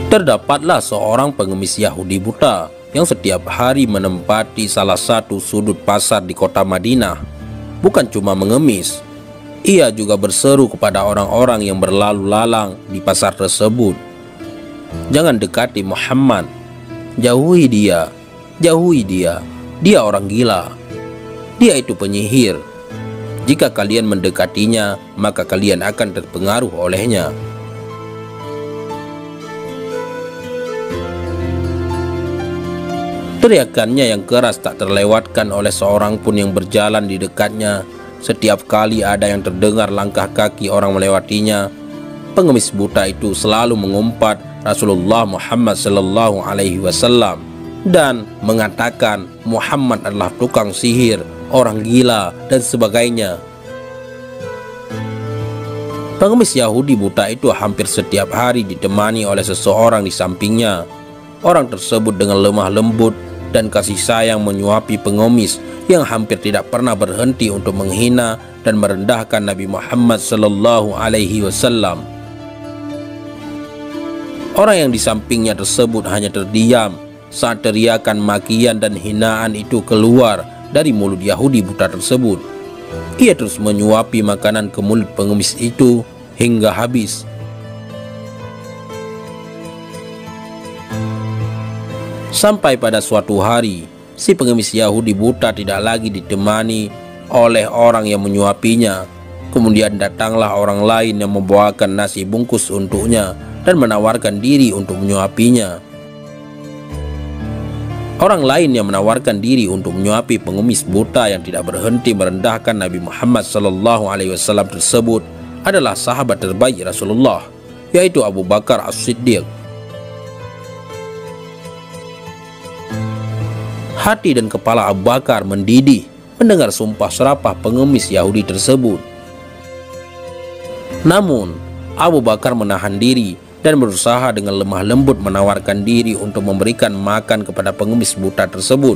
Terdapatlah seorang pengemis Yahudi buta yang setiap hari menempati salah satu sudut pasar di kota Madinah. Bukan cuma mengemis, ia juga berseru kepada orang-orang yang berlalu lalang di pasar tersebut, "Jangan dekati Muhammad, jauhi dia, jauhi dia, dia orang gila, dia itu penyihir. Jika kalian mendekatinya, maka kalian akan terpengaruh olehnya." Teriakannya yang keras tak terlewatkan oleh seorang pun yang berjalan di dekatnya. Setiap kali ada yang terdengar langkah kaki orang melewatinya, pengemis buta itu selalu mengumpat Rasulullah Muhammad Sallallahu Alaihi Wasallam dan mengatakan Muhammad adalah tukang sihir, orang gila, dan sebagainya. Pengemis Yahudi buta itu hampir setiap hari ditemani oleh seseorang di sampingnya. Orang tersebut dengan lemah lembut dan kasih sayang menyuapi pengemis yang hampir tidak pernah berhenti untuk menghina dan merendahkan Nabi Muhammad Sallallahu Alaihi Wasallam. Orang yang di sampingnya tersebut hanya terdiam saat teriakan makian dan hinaan itu keluar dari mulut Yahudi buta tersebut. Ia terus menyuapi makanan ke mulut pengemis itu hingga habis. Sampai pada suatu hari, si pengemis Yahudi buta tidak lagi ditemani oleh orang yang menyuapinya. Kemudian datanglah orang lain yang membawakan nasi bungkus untuknya dan menawarkan diri untuk menyuapinya. Orang lain yang menawarkan diri untuk menyuapi pengemis buta yang tidak berhenti merendahkan Nabi Muhammad SAW tersebut adalah sahabat terbaik Rasulullah, yaitu Abu Bakar As-Siddiq. Hati dan kepala Abu Bakar mendidih mendengar sumpah serapah pengemis Yahudi tersebut. Namun, Abu Bakar menahan diri dan berusaha dengan lemah lembut menawarkan diri untuk memberikan makan kepada pengemis buta tersebut.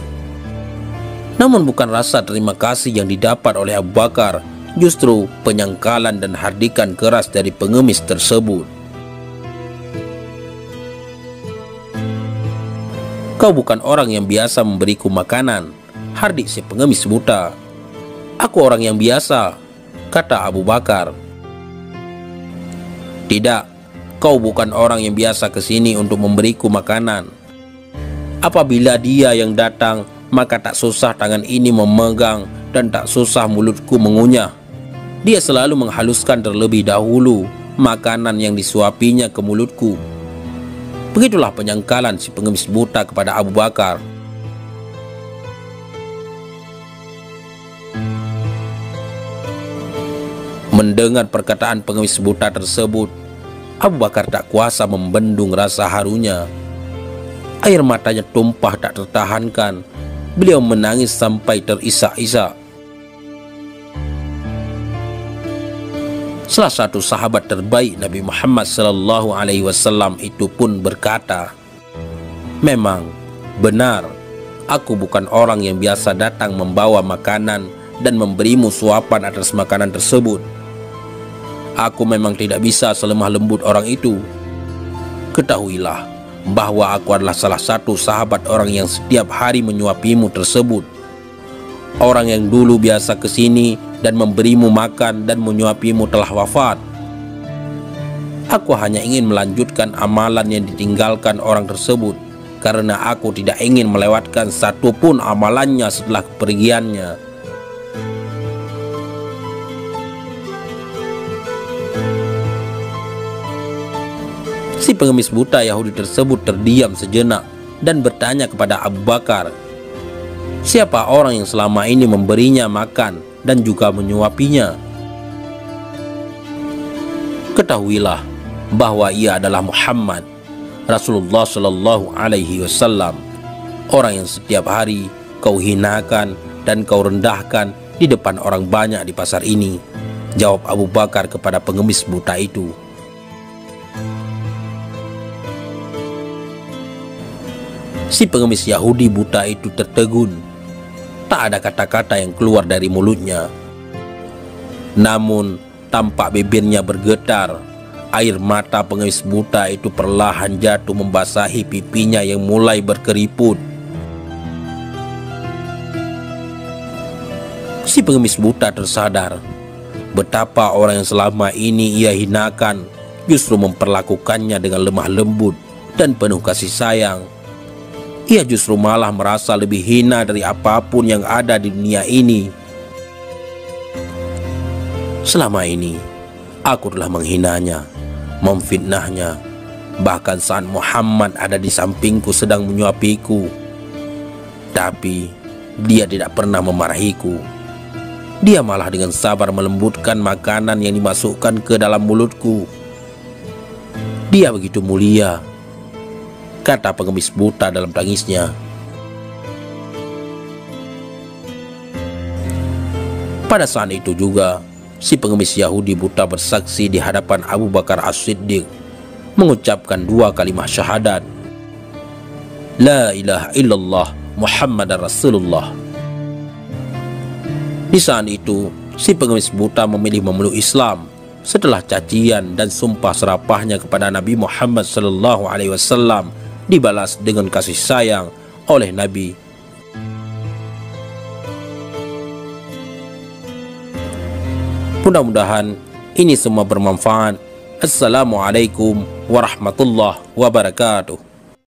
Namun bukan rasa terima kasih yang didapat oleh Abu Bakar, justru penyangkalan dan hardikan keras dari pengemis tersebut. "Kau bukan orang yang biasa memberiku makanan," hardik si pengemis buta. "Aku orang yang biasa," kata Abu Bakar. "Tidak, kau bukan orang yang biasa ke sini untuk memberiku makanan. Apabila dia yang datang, maka tak susah tangan ini memegang dan tak susah mulutku mengunyah. Dia selalu menghaluskan terlebih dahulu makanan yang disuapinya ke mulutku." Begitulah penyangkalan si pengemis buta kepada Abu Bakar. Mendengar perkataan pengemis buta tersebut, Abu Bakar tak kuasa membendung rasa harunya. Air matanya tumpah tak tertahankan. Beliau menangis sampai terisak-isak. Salah satu sahabat terbaik Nabi Muhammad Sallallahu Alaihi Wasallam itu pun berkata, "Memang benar, aku bukan orang yang biasa datang membawa makanan dan memberimu suapan atas makanan tersebut. Aku memang tidak bisa selemah lembut orang itu. Ketahuilah bahwa aku adalah salah satu sahabat orang yang setiap hari menyuapimu tersebut. Orang yang dulu biasa ke sini dan memberimu makan dan menyuapimu telah wafat. Aku hanya ingin melanjutkan amalan yang ditinggalkan orang tersebut, karena aku tidak ingin melewatkan satupun amalannya setelah kepergiannya." Si pengemis buta Yahudi tersebut terdiam sejenak dan bertanya kepada Abu Bakar, "Siapa orang yang selama ini memberinya makan dan juga menyuapinya?" "Ketahuilah bahwa ia adalah Muhammad, Rasulullah Sallallahu Alaihi Wasallam, orang yang setiap hari kau hinakan dan kau rendahkan di depan orang banyak di pasar ini," jawab Abu Bakar kepada pengemis buta itu. Si pengemis Yahudi buta itu tertegun. Tak ada kata-kata yang keluar dari mulutnya. Namun tampak bibirnya bergetar Air mata pengemis buta itu perlahan jatuh membasahi pipinya yang mulai berkeriput. Si pengemis buta tersadar betapa orang yang selama ini ia hinakan justru memperlakukannya dengan lemah lembut dan penuh kasih sayang. Ia justru malah merasa lebih hina dari apapun yang ada di dunia ini. Selama ini aku telah menghinanya, memfitnahnya, bahkan saat Muhammad ada di sampingku sedang menyuapiku. Tapi dia tidak pernah memarahiku. Dia malah dengan sabar melembutkan makanan yang dimasukkan ke dalam mulutku. Dia begitu mulia, kata pengemis buta dalam tangisnya. Pada saat itu juga, si pengemis Yahudi buta bersaksi di hadapan Abu Bakar As-Siddiq, mengucapkan 2 kalimat syahadat, La ilaha illallah Muhammadar Rasulullah. Di saat itu, si pengemis buta memilih memeluk Islam setelah cacian dan sumpah serapahnya kepada Nabi Muhammad SAW dibalas dengan kasih sayang oleh Nabi. Mudah-mudahan ini semua bermanfaat. Assalamualaikum warahmatullahi wabarakatuh.